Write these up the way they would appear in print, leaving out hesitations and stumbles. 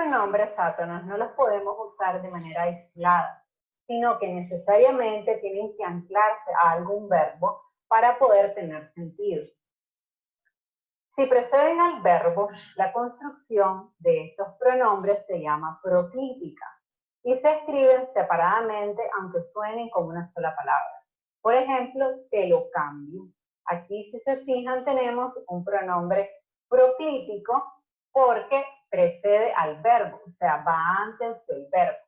pronombres átonos no los podemos usar de manera aislada, sino que necesariamente tienen que anclarse a algún verbo para poder tener sentido. Si preceden al verbo, la construcción de estos pronombres se llama proclítica y se escriben separadamente aunque suenen como una sola palabra. Por ejemplo, te lo cambio. Aquí, si se fijan, tenemos un pronombre proclítico porque precede al verbo, o sea, va antes del verbo.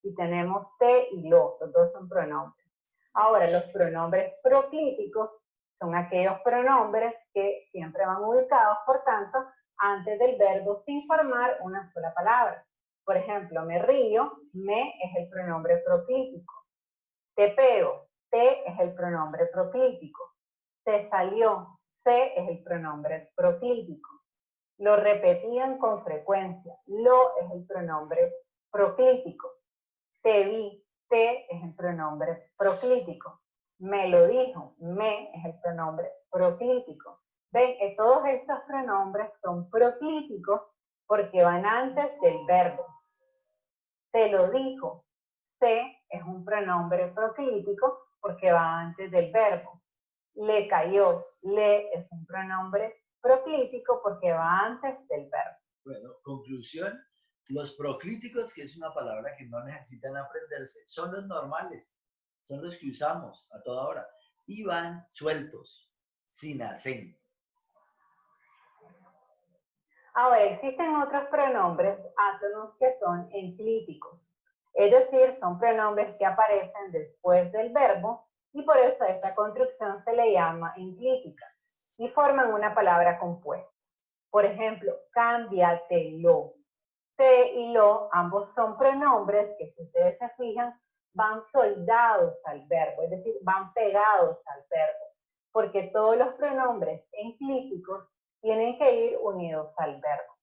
Y tenemos te y lo, los dos son pronombres. Ahora, los pronombres proclíticos son aquellos pronombres que siempre van ubicados, por tanto, antes del verbo sin formar una sola palabra. Por ejemplo, me río, me es el pronombre proclítico. Te pego, te es el pronombre proclítico. Se salió, se es el pronombre proclítico. Lo repetían con frecuencia, lo es el pronombre proclítico. Te vi, te es el pronombre proclítico. Me lo dijo, me es el pronombre proclítico. Ven que todos estos pronombres son proclíticos porque van antes del verbo. Te lo dijo, se es un pronombre proclítico porque va antes del verbo. Le cayó, le es un pronombre proclítico porque va antes del verbo. Bueno, conclusión, los proclíticos, que es una palabra que no necesitan aprenderse, son los normales, son los que usamos a toda hora y van sueltos, sin acento. Ahora, existen otros pronombres átonos que son enclíticos, es decir, son pronombres que aparecen después del verbo y por eso a esta construcción se le llama enclítica y forman una palabra compuesta. Por ejemplo, cámbiatelo. Te y lo, ambos son pronombres que, si ustedes se fijan, van soldados al verbo, es decir, van pegados al verbo, porque todos los pronombres enclíticos tienen que ir unidos al verbo.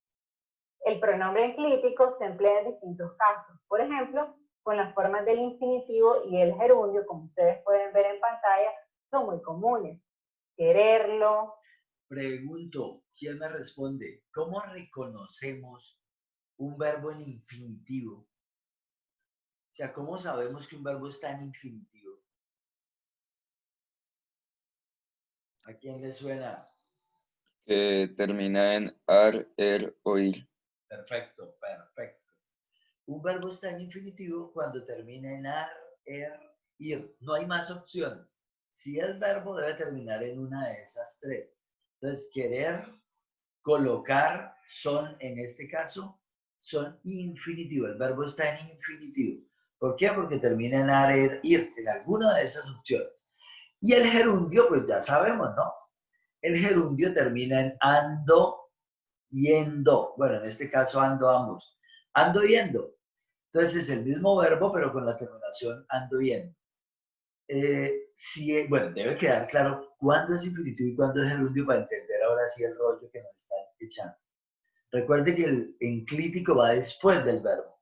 El pronombre enclítico se emplea en distintos casos, por ejemplo, con las formas del infinitivo y el gerundio, como ustedes pueden ver en pantalla, son muy comunes. Quererlo. Pregunto, ¿quién me responde? ¿Cómo reconocemos un verbo en infinitivo? O sea, ¿cómo sabemos que un verbo está en infinitivo? ¿A quién le suena? Que termina en ar, er o ir. Perfecto, perfecto. Un verbo está en infinitivo cuando termina en ar, er, ir. No hay más opciones. Si el verbo debe terminar en una de esas tres. Entonces, querer, colocar, son, en este caso, son infinitivo. El verbo está en infinitivo. ¿Por qué? Porque termina en ar, er, ir, en alguna de esas opciones. Y el gerundio, pues ya sabemos, ¿no? El gerundio termina en ando, yendo. Bueno, en este caso ando ambos. Ando yendo. Entonces es el mismo verbo, pero con la terminación ando yendo. Bueno, debe quedar claro cuándo es infinitivo y cuándo es gerundio para entender ahora sí el rollo que nos están echando. Recuerde que el enclítico va después del verbo.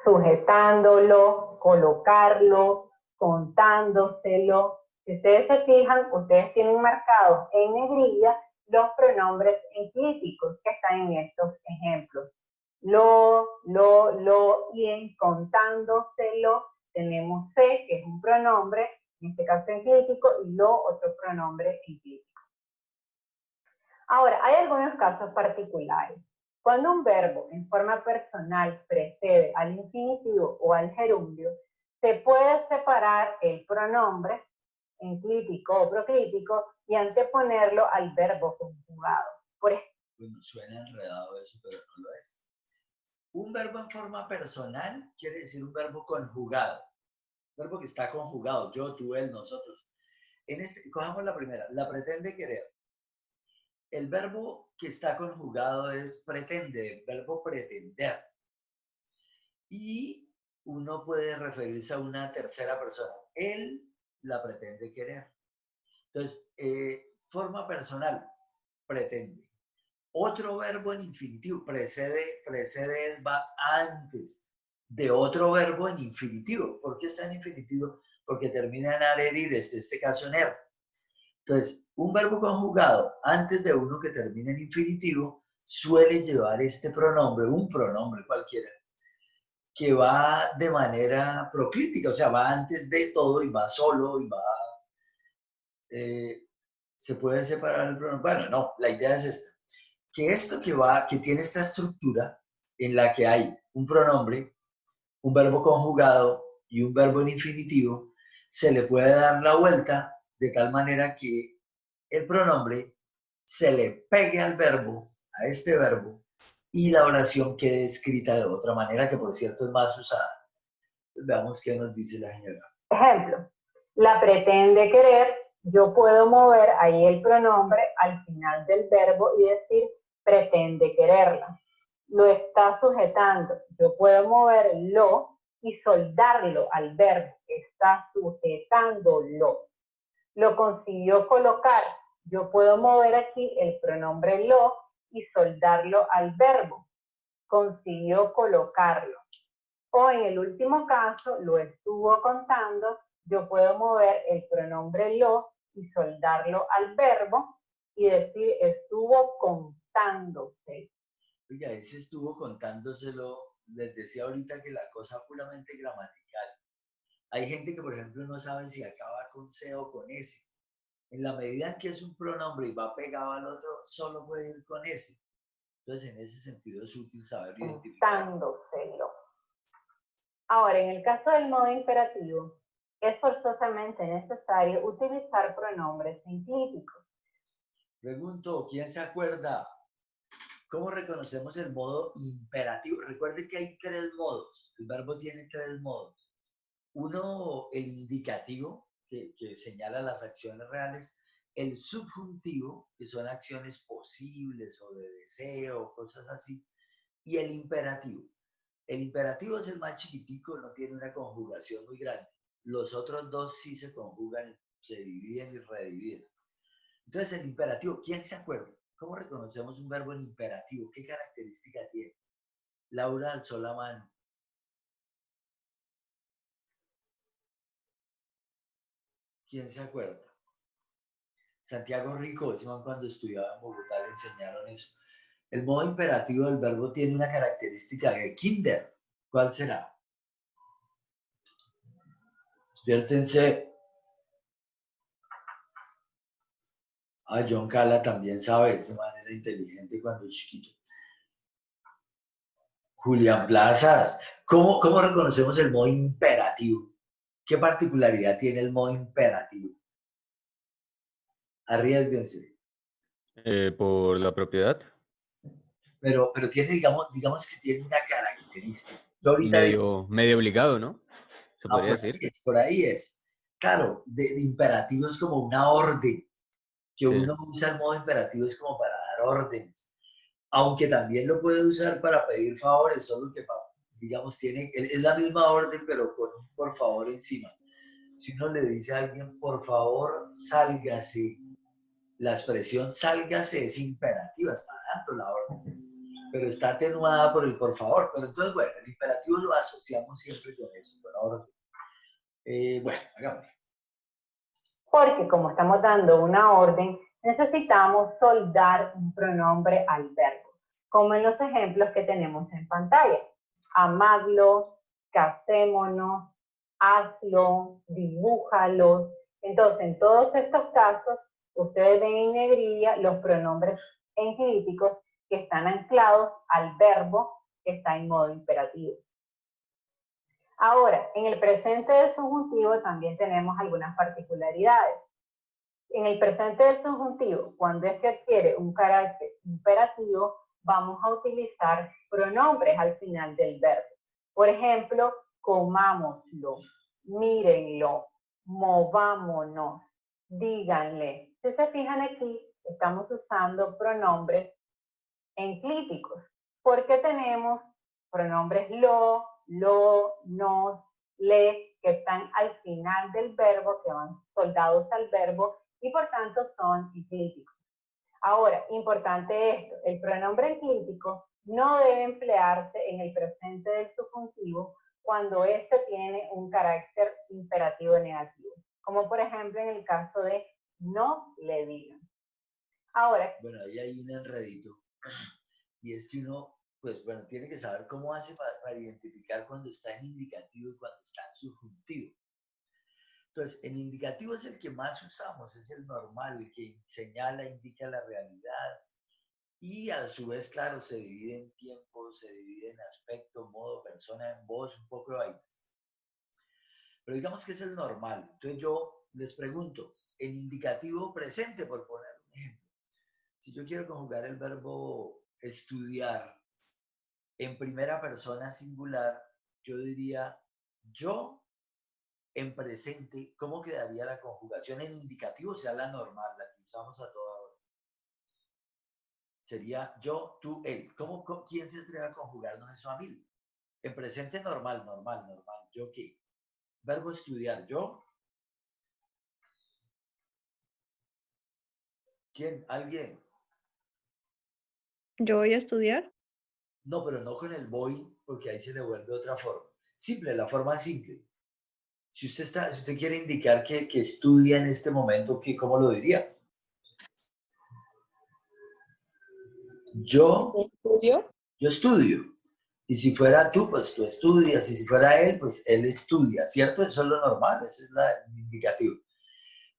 Sujetándolo, colocarlo, contándoselo. Si ustedes se fijan, ustedes tienen marcados en negrilla los pronombres enclíticos que están en estos ejemplos. Lo, y en contándoselo tenemos se, que es un pronombre, en este caso enclítico, y lo, otro pronombre enclítico. Ahora, hay algunos casos particulares. Cuando un verbo en forma personal precede al infinitivo o al gerundio, se puede separar el pronombre enclítico o proclítico y anteponerlo al verbo conjugado. Por ejemplo, bueno, suena enredado eso, pero no lo es. Un verbo en forma personal quiere decir un verbo conjugado. Un verbo que está conjugado, yo, tú, él, nosotros. Cojamos la primera, la pretende querer. El verbo que está conjugado es pretende, el verbo pretender. Y uno puede referirse a una tercera persona. Él la pretende querer. Entonces, forma personal, pretende. Otro verbo en infinitivo, precede, va antes de otro verbo en infinitivo. ¿Por qué está en infinitivo? Porque termina en arerir, en este caso en er. Entonces, un verbo conjugado antes de uno que termina en infinitivo suele llevar este pronombre, un pronombre cualquiera, que va de manera proclítica, o sea, va antes de todo y va solo y va... ¿se puede separar el pronombre? Bueno, no, la idea es esta. Que esto que tiene esta estructura en la que hay un pronombre, un verbo conjugado y un verbo en infinitivo, se le puede dar la vuelta de tal manera que el pronombre se le pegue al verbo, a este verbo, y la oración quede escrita de otra manera, que por cierto es más usada. Veamos qué nos dice la señora. Ejemplo, la pretende querer, yo puedo mover ahí el pronombre al final del verbo y decir pretende quererla. Lo está sujetando, yo puedo mover lo y soldarlo al verbo, está sujetándolo. Lo consiguió colocar, yo puedo mover aquí el pronombre lo y soldarlo al verbo, consiguió colocarlo. O en el último caso, lo estuvo contando, yo puedo mover el pronombre lo y soldarlo al verbo y decir estuvo contándose. Oiga, ese estuvo contándoselo, les decía ahorita que la cosa puramente gramatical. Hay gente que, por ejemplo, no sabe si acaba con C o con S. En la medida en que es un pronombre y va pegado al otro, solo puede ir con S. Entonces, en ese sentido es útil saber identificar. Contándoselo. Ahora, en el caso del modo imperativo, es forzosamente necesario utilizar pronombres enclíticos. Pregunto, ¿quién se acuerda? ¿Cómo reconocemos el modo imperativo? Recuerde que hay tres modos. El verbo tiene tres modos. Uno, el indicativo, que señala las acciones reales. El subjuntivo, que son acciones posibles o de deseo, cosas así. Y el imperativo. El imperativo es el más chiquitico, no tiene una conjugación muy grande. Los otros dos sí se conjugan, se dividen y redividen. Entonces, el imperativo, ¿quién se acuerda? ¿Cómo reconocemos un verbo en imperativo? ¿Qué característica tiene? Laura alzó la mano. ¿Quién se acuerda? Santiago Rico, cuando estudiaba en Bogotá le enseñaron eso. El modo imperativo del verbo tiene una característica de kinder. ¿Cuál será? Despiértense. Ah, John Cala también sabe de manera inteligente cuando es chiquito. Julián Plazas, ¿cómo reconocemos el modo imperativo? ¿Qué particularidad tiene el modo imperativo? Arriésguense. Por la propiedad. Pero tiene, digamos que tiene una característica. Yo Y ahorita medio obligado, ¿no? Se podría decir. por ahí es. Claro, de imperativo es como una orden, que Sí. uno usa el modo imperativo es como para dar órdenes. Aunque también lo puede usar para pedir favores, solo que, digamos, es la misma orden, pero con un por favor encima. Si uno le dice a alguien, por favor, sálgase, la expresión sálgase es imperativa, está dando la orden, pero está atenuada por el por favor. Pero entonces, bueno, el imperativo lo asociamos siempre con eso, con la orden. Bueno, hagámoslo. Porque como estamos dando una orden, necesitamos soldar un pronombre al verbo, como en los ejemplos que tenemos en pantalla. Amadlo, casémonos, hazlo, dibújalo. Entonces, en todos estos casos, ustedes ven en negrilla los pronombres enclíticos que están anclados al verbo que está en modo imperativo. Ahora, en el presente del subjuntivo también tenemos algunas particularidades. En el presente del subjuntivo, cuando es que adquiere un carácter imperativo, vamos a utilizar pronombres al final del verbo. Por ejemplo, comámoslo, mírenlo, movámonos, díganle. Si se fijan aquí, estamos usando pronombres enclíticos, porque tenemos pronombres lo, nos, le, que están al final del verbo, que van soldados al verbo, y por tanto son enclíticos. Ahora, importante esto, el pronombre enclítico no debe emplearse en el presente del subjuntivo cuando éste tiene un carácter imperativo negativo, como por ejemplo en el caso de no le digan. Ahora. Bueno, ahí hay un enredito. y es que uno, pues bueno, tiene que saber cómo hace para identificar cuando está en indicativo y cuando está en subjuntivo. Entonces, el indicativo es el que más usamos, es el normal, el que señala, indica la realidad. Y a su vez, claro, se divide en tiempo, se divide en aspecto, modo, persona, en voz, un poco de vainas. Pero digamos que es el normal. Entonces yo les pregunto, en indicativo presente, por poner un ejemplo, si yo quiero conjugar el verbo estudiar en primera persona singular, yo diría yo en presente. ¿Cómo quedaría la conjugación en indicativo? O sea, la normal, la que usamos a toda hora. Sería yo, tú, él. ¿Quién se atreve a conjugarnos eso a mil? En presente normal, normal, normal. ¿Yo qué? Verbo estudiar, ¿yo? ¿Quién? ¿Alguien? Yo voy a estudiar. No, pero no con el voy, porque ahí se devuelve otra forma. Simple, la forma simple. Si usted quiere indicar que estudia en este momento, ¿cómo lo diría? Yo ¿Estudio? estudio. Y si fuera tú, pues tú estudias. Y si fuera él, pues él estudia. ¿Cierto? Eso es lo normal, ese es el indicativo.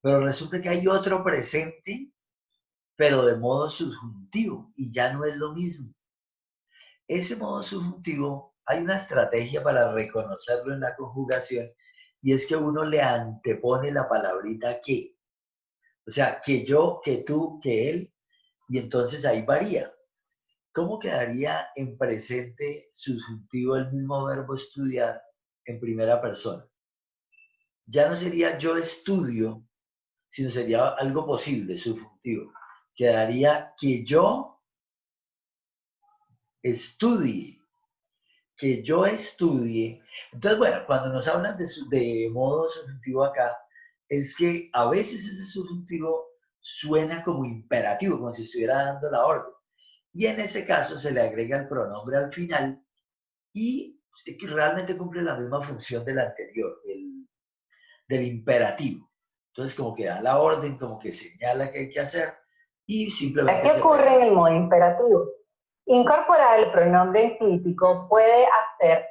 Pero resulta que hay otro presente, pero de modo subjuntivo. Y ya no es lo mismo. Ese modo subjuntivo, hay una estrategia para reconocerlo en la conjugación, y es que uno le antepone la palabrita que. O sea, que yo, que tú, que él, y entonces ahí varía. ¿Cómo quedaría en presente subjuntivo el mismo verbo estudiar en primera persona? Ya no sería yo estudio, sino sería algo posible, subjuntivo. Quedaría que yo estudie. Que yo estudie. Entonces, bueno, cuando nos hablan de modo subjuntivo acá, es que a veces ese subjuntivo suena como imperativo, como si estuviera dando la orden. Y en ese caso se le agrega el pronombre al final y realmente cumple la misma función del anterior, del imperativo. Entonces, como que da la orden, como que señala qué hay que hacer y simplemente ¿Qué ocurre en el modo imperativo? Incorporar el pronombre enclítico puede hacer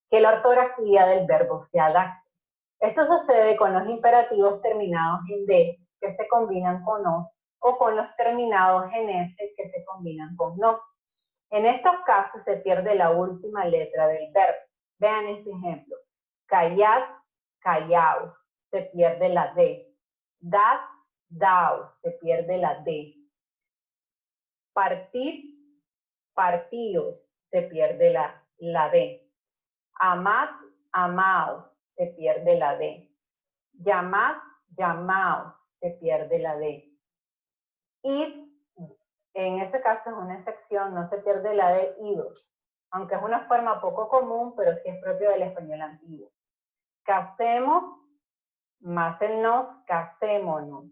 que la ortografía del verbo se adapte. Esto sucede con los imperativos terminados en D, que se combinan con o con los terminados en S, que se combinan con no. En estos casos se pierde la última letra del verbo. Vean este ejemplo. Callad, callaos, se pierde la D. Dad, daos, se pierde la D. Partir, partidos, se pierde la D. Amad, amaos, se pierde la D. Llamad, llamaos, se pierde la D. Id, en este caso es una excepción, no se pierde la D, idos, aunque es una forma poco común, pero sí es propio del español antiguo. Casemos, más el nos, casémonos.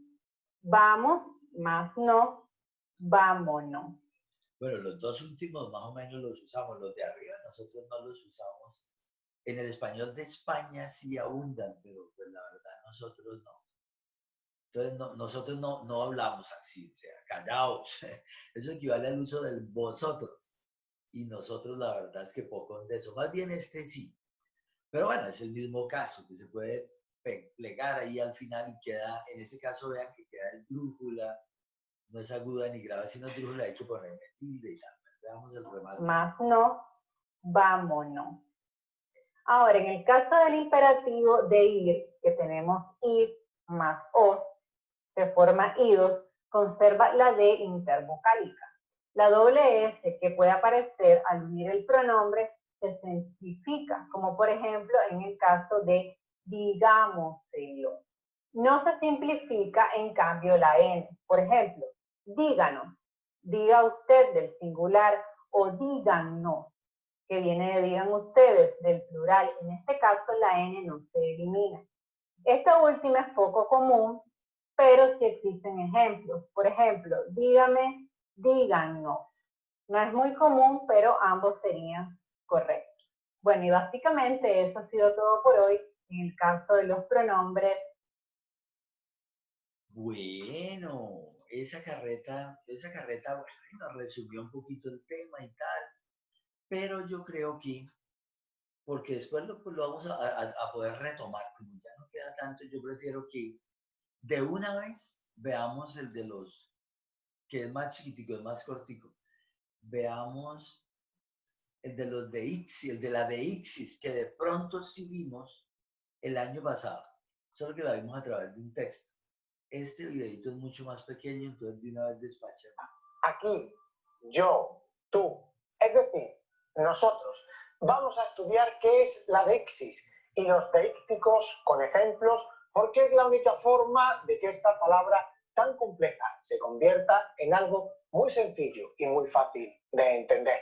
Vamos, más nos, vámonos. Bueno, los dos últimos más o menos los usamos, los de arriba nosotros no los usamos. En el español de España sí abundan, pero pues la verdad nosotros no. Entonces nosotros no hablamos así, o sea, callaos. Eso equivale al uso del vosotros. Y nosotros la verdad es que poco de eso. Más bien este sí. Pero bueno, es el mismo caso, que se puede plegar ahí al final y queda, en ese caso vean que queda esdrújula, no es aguda ni grave, sino esdrújula, hay que ponerle tilde y tal. Veamos el remate. Más no, vámonos. Ahora, en el caso del imperativo de ir, que tenemos ir más os, se forma idos, conserva la D intervocálica. La doble S que puede aparecer al unir el pronombre se simplifica, como por ejemplo en el caso de digámoselo. No se simplifica en cambio la N. Por ejemplo, díganos, diga usted del singular o díganos, que viene de digan ustedes del plural. En este caso la N no se elimina. Esta última es poco común, pero sí existen ejemplos. Por ejemplo, dígame, díganos. No es muy común, pero ambos serían correctos. Bueno, y básicamente eso ha sido todo por hoy en el caso de los pronombres. Bueno, esa carreta, bueno, resumió un poquito el tema y tal, pero yo creo que, porque después pues lo vamos a poder retomar, como ya no queda tanto, yo prefiero que de una vez veamos el de los, que es más chiquitico, es más cortico, veamos el de los de ICSI, el de la de ICSIS, que de pronto sí vimos el año pasado, solo que la vimos a través de un texto. Este videito es mucho más pequeño, entonces de una vez despacha. Aquí, yo, tú, es decir, nosotros, vamos a estudiar qué es la deixis y los deícticos con ejemplos, porque es la única forma de que esta palabra tan compleja se convierta en algo muy sencillo y muy fácil de entender.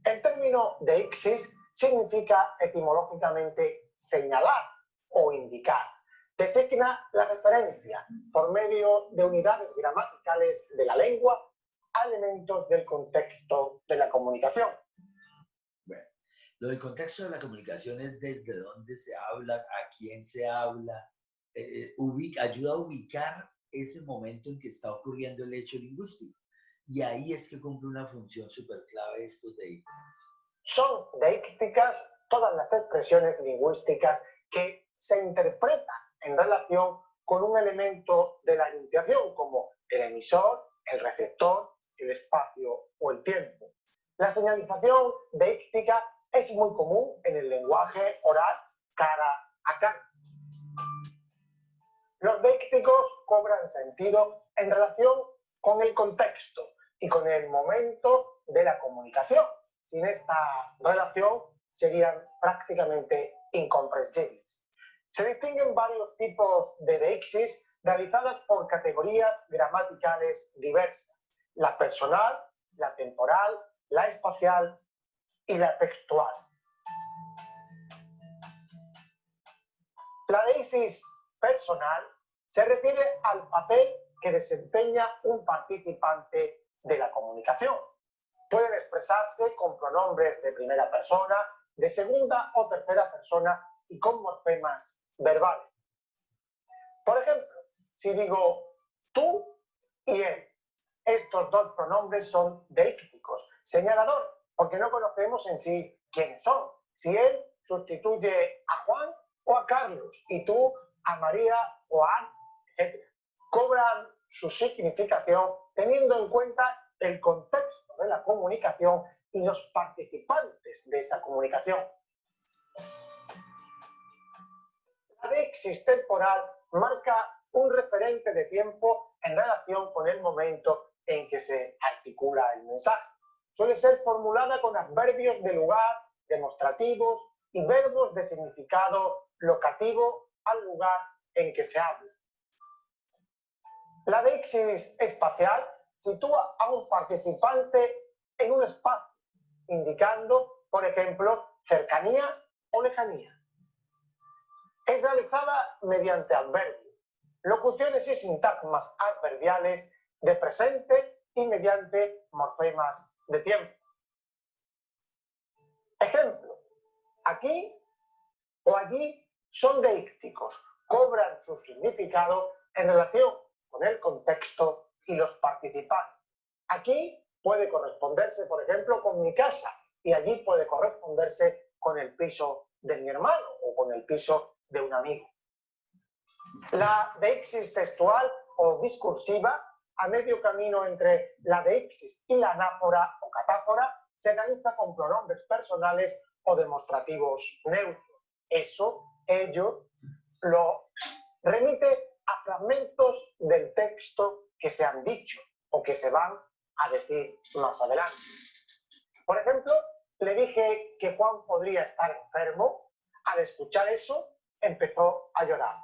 El término deixis significa etimológicamente señalar o indicar. Designa la referencia por medio de unidades gramaticales de la lengua a elementos del contexto de la comunicación. Bueno, lo del contexto de la comunicación es desde dónde se habla, a quién se habla, ayuda a ubicar ese momento en que está ocurriendo el hecho lingüístico. Y ahí es que cumple una función súper clave estos deícticos. Son deícticas todas las expresiones lingüísticas que se interpretan en relación con un elemento de la enunciación, como el emisor, el receptor, el espacio o el tiempo. La señalización deíctica es muy común en el lenguaje oral cara a cara. Los deícticos cobran sentido en relación con el contexto y con el momento de la comunicación. Sin esta relación serían prácticamente incomprensibles. Se distinguen varios tipos de deixis realizadas por categorías gramaticales diversas: la personal, la temporal, la espacial y la textual. La deixis personal se refiere al papel que desempeña un participante de la comunicación. Pueden expresarse con pronombres de primera persona, de segunda o tercera persona y con morfemas verbales. Por ejemplo, si digo tú y él, estos dos pronombres son deícticos, señaladores, porque no conocemos en sí quiénes son. Si él sustituye a Juan o a Carlos y tú a María o a Ana, etc. Cobran su significación teniendo en cuenta el contexto de la comunicación y los participantes de esa comunicación. La deixis temporal marca un referente de tiempo en relación con el momento en que se articula el mensaje. Suele ser formulada con adverbios de lugar, demostrativos y verbos de significado locativo al lugar en que se habla. La deixis espacial sitúa a un participante en un espacio, indicando, por ejemplo, cercanía o lejanía. Es realizada mediante adverbios, locuciones y sintagmas adverbiales de presente y mediante morfemas de tiempo. Ejemplo: aquí o allí son deícticos, cobran su significado en relación con el contexto y los participantes. Aquí puede corresponderse, por ejemplo, con mi casa, y allí puede corresponderse con el piso de mi hermano o con el piso de un amigo. La deixis textual o discursiva, a medio camino entre la deixis y la anáfora o catáfora, se realiza con pronombres personales o demostrativos neutros. Eso, ello, lo remite a fragmentos del texto que se han dicho o que se van a decir más adelante. Por ejemplo, le dije que Juan podría estar enfermo. Al escuchar eso, empezó a llorar.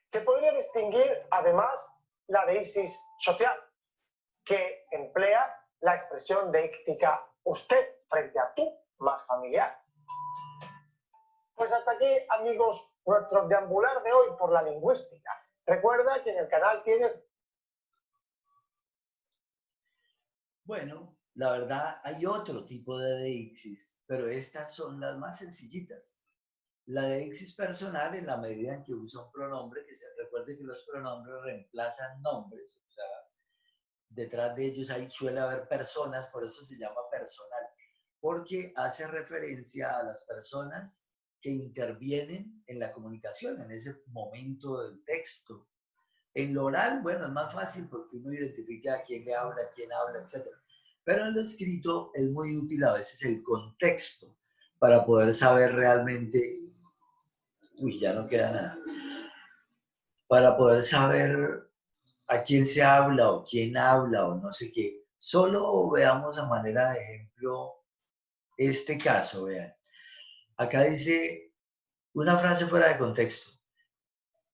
Se podría distinguir, además, la deixis social, que emplea la expresión deíctica usted frente a tú, más familiar. Pues hasta aquí, amigos, nuestro deambular de hoy por la lingüística. Recuerda que en el canal tienes Bueno, la verdad hay otro tipo de deixis, pero estas son las más sencillitas. La deixis personal en la medida en que usa un pronombre, que se recuerde que los pronombres reemplazan nombres, o sea, detrás de ellos suele haber personas, por eso se llama personal, porque hace referencia a las personas que intervienen en la comunicación, en ese momento del texto. En lo oral, bueno, es más fácil porque uno identifica a quién le habla, a quién habla, etc. Pero en lo escrito es muy útil a veces el contexto para poder saber realmente, uy, ya no queda nada, para poder saber a quién se habla o quién habla o no sé qué. Solo veamos a manera de ejemplo este caso, vean. Acá dice una frase fuera de contexto.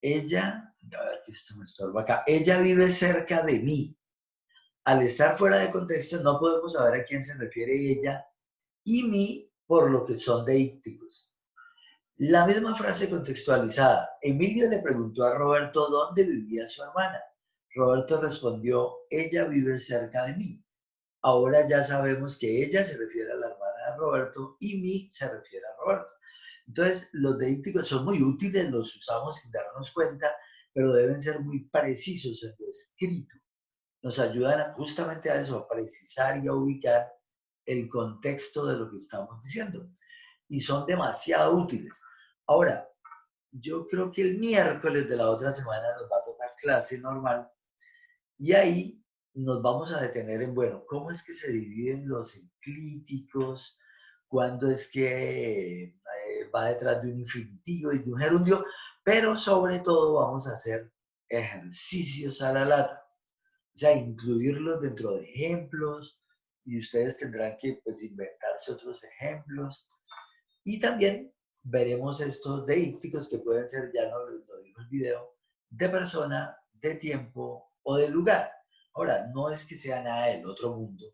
Ella, a ver que esto me estorba acá, ella vive cerca de mí. Al estar fuera de contexto no podemos saber a quién se refiere ella y mí por lo que son deícticos. La misma frase contextualizada. Emilio le preguntó a Roberto dónde vivía su hermana. Roberto respondió, ella vive cerca de mí. Ahora ya sabemos que ella se refiere a la hermana de Roberto y mí se refiere a Roberto. Entonces, los deícticos son muy útiles, los usamos sin darnos cuenta, pero deben ser muy precisos en lo escrito. Nos ayudan justamente a eso, a precisar y a ubicar el contexto de lo que estamos diciendo. Y son demasiado útiles. Ahora, yo creo que el miércoles de la otra semana nos va a tocar clase normal y ahí nos vamos a detener en, bueno, ¿cómo es que se dividen los enclíticos? ¿Cuándo es que va detrás de un infinitivo y de un gerundio? Pero sobre todo vamos a hacer ejercicios a la lata. O sea, incluirlos dentro de ejemplos y ustedes tendrán que pues, inventarse otros ejemplos. Y también veremos estos deícticos que pueden ser, ya no lo dijo el video, de persona, de tiempo o de lugar. Ahora, no es que sea nada del otro mundo,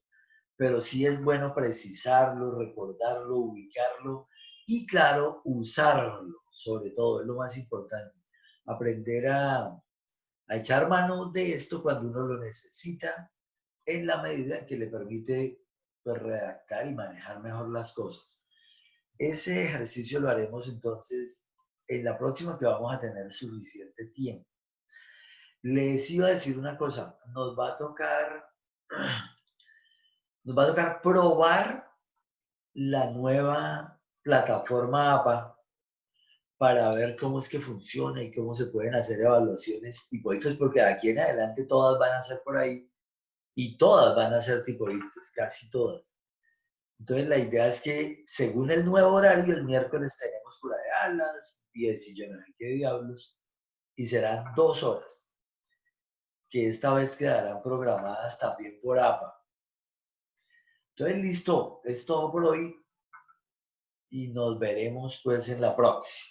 pero sí es bueno precisarlo, recordarlo, ubicarlo y, claro, usarlo, sobre todo, es lo más importante. Aprender a echar mano de esto cuando uno lo necesita, en la medida en que le permite pues, redactar y manejar mejor las cosas. Ese ejercicio lo haremos entonces en la próxima que vamos a tener suficiente tiempo. Les iba a decir una cosa, nos va a tocar probar la nueva plataforma APA para ver cómo es que funciona y cómo se pueden hacer evaluaciones tipo hitos, porque de aquí en adelante todas van a ser por ahí y todas van a ser tipo hitos, casi todas. Entonces la idea es que según el nuevo horario, el miércoles tenemos por allá a las 10 y yo no sé qué diablos, y serán 2 horas, que esta vez quedarán programadas también por APA. Entonces listo, es todo por hoy y nos veremos pues en la próxima.